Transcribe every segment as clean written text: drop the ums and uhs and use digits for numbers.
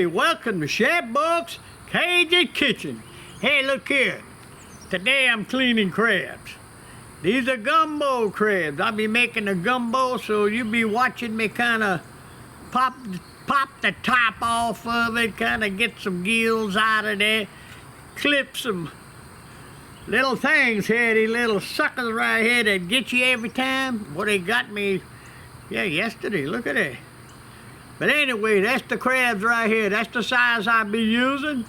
everybody, welcome to Chef Buck's Cajun Kitchen. Hey, look here. Today I'm cleaning crabs. These are gumbo crabs. I'll be making a gumbo, so you'll be watching me kind of pop the top off of it, kind of get some gills out of there, clip some little things here, these little suckers right here that get you every time. Well, they got me, yesterday. Look at that. But anyway, that's the crabs right here. That's the size I'll be using.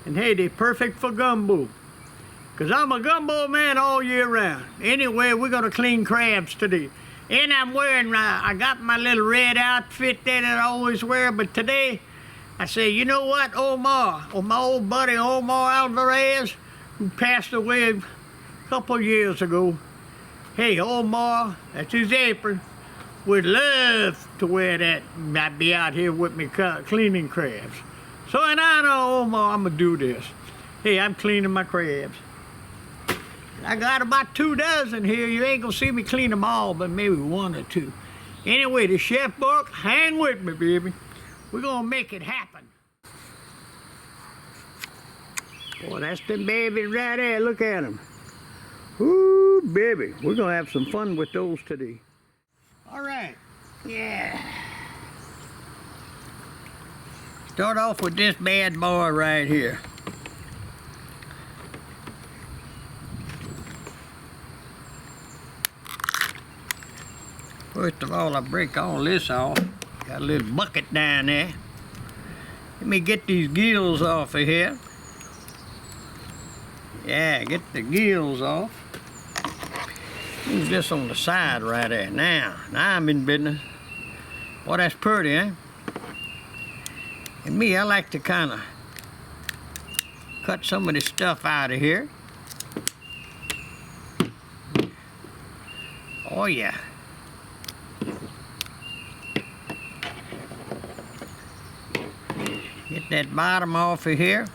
And hey, they're perfect for gumbo. Because I'm a gumbo man all year round. Anyway, we're going to clean crabs today. And I'm wearing, I got my little red outfit there that I always wear. But today, I say, you know what, Omar, or my old buddy Omar Alvarez, who passed away a couple years ago. Hey, Omar, that's his apron. Would love to wear that. I'd be out here with me cleaning crabs. So in honor of Omar, I'm gonna do this. Hey, I'm cleaning my crabs. I got about 2 dozen here. You ain't gonna see me clean them all, but maybe 1 or 2. Anyway, the Chef Buck, hang with me, baby. We're gonna make it happen. Boy, that's the baby right there. Look at them. Ooh, baby. We're gonna have some fun with those today. All right, yeah. Start off with this bad boy right here. First of all, I break all this off. Got a little bucket down there. Let me get these gills off of here. Yeah, get the gills off. Move this on the side right there. Now I'm in business. Boy, that's pretty, eh? And me, I like to kind of cut some of this stuff out of here. Oh, yeah. Get that bottom off of here.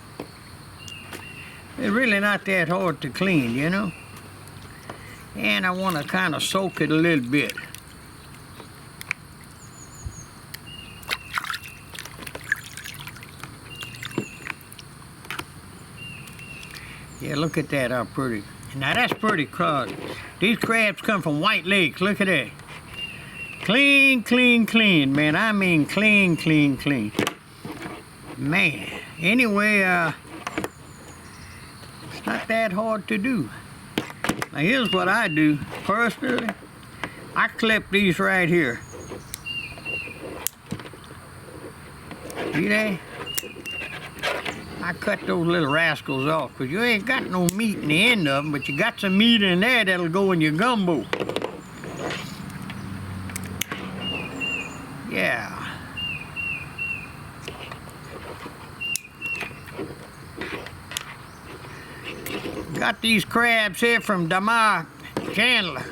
It's really not that hard to clean, you know? And I want to kind of soak it a little bit. Yeah, look at that, how pretty. Now that's pretty crud. These crabs come from White Lakes, look at that. Clean, clean, clean, man. I mean clean, clean, clean. Man, anyway, it's not that hard to do. Now here's what I do, personally. I clip these right here. See that? I cut those little rascals off, because you ain't got no meat in the end of them, but you got some meat in there that'll go in your gumbo. Yeah. Got these crabs here from Damas Chandler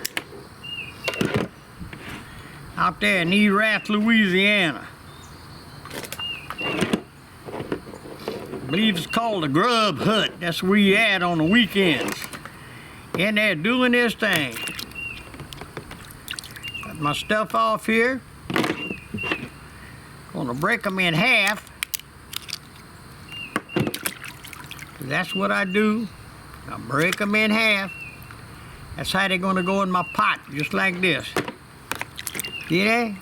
out there in Erath, Louisiana. I believe it's called the Grub Hut. That's where you at on the weekends. And they're doing this thing. Got my stuff off here. Gonna break them in half. That's what I do. I break them in half. That's how they're gonna go in my pot, just like this. See that?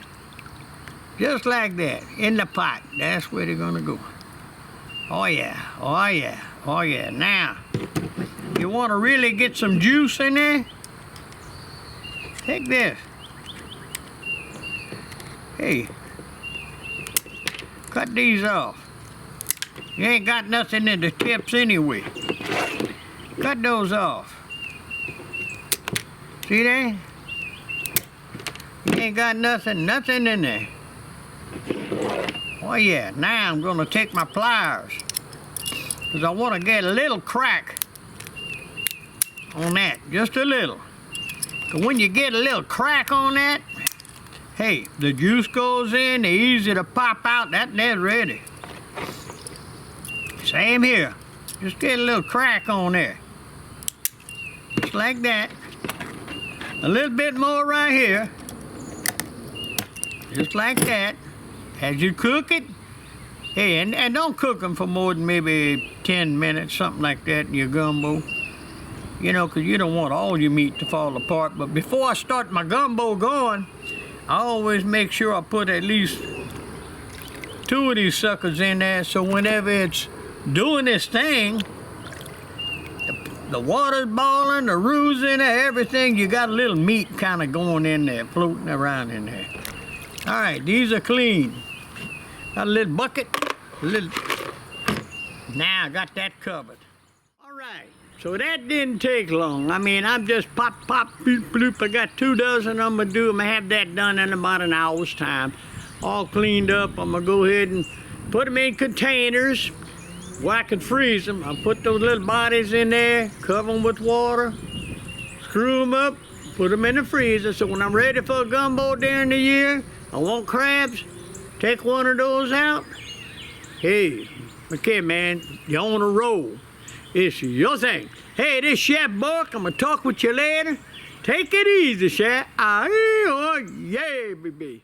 Just like that, in the pot. That's where they're gonna go. Oh yeah, oh yeah, oh yeah. Now, you wanna really get some juice in there? Take this. Hey, cut these off. You ain't got nothing in the tips anyway. Cut those off. See that? You ain't got nothing in there. Oh yeah, now I'm gonna take my pliers, because I want to get a little crack on that, just a little. Because when you get a little crack on that, hey, the juice goes in, they're easy to pop out, they're ready. Same here, just get a little crack on there. Just like that. A little bit more right here. Just like that. As you cook it, Hey, and don't cook them for more than maybe 10 minutes, something like that in your gumbo. You know, 'cause you don't want all your meat to fall apart. But before I start my gumbo going, I always make sure I put at least 2 of these suckers in there, so whenever it's doing this thing, the water's boiling, the roux in there, everything, you got a little meat kind of going in there, floating around in there. All right, these are clean. Got a little bucket, Now I got that covered. All right, so that didn't take long. I mean, I'm just pop, bloop, bloop. I got 2 dozen I'm gonna do. I'm gonna have that done in about an hour's time. All cleaned up. I'm gonna go ahead and put them in containers where I can freeze them. I'll put those little bodies in there, cover them with water, screw them up, put them in the freezer. So when I'm ready for a gumbo during the year, I want crabs, take one of those out. Hey, okay, man, you're on a roll. It's your thing. Hey, this Chef Buck, I'm gonna talk with you later. Take it easy, Chef. Ah, yeah, baby.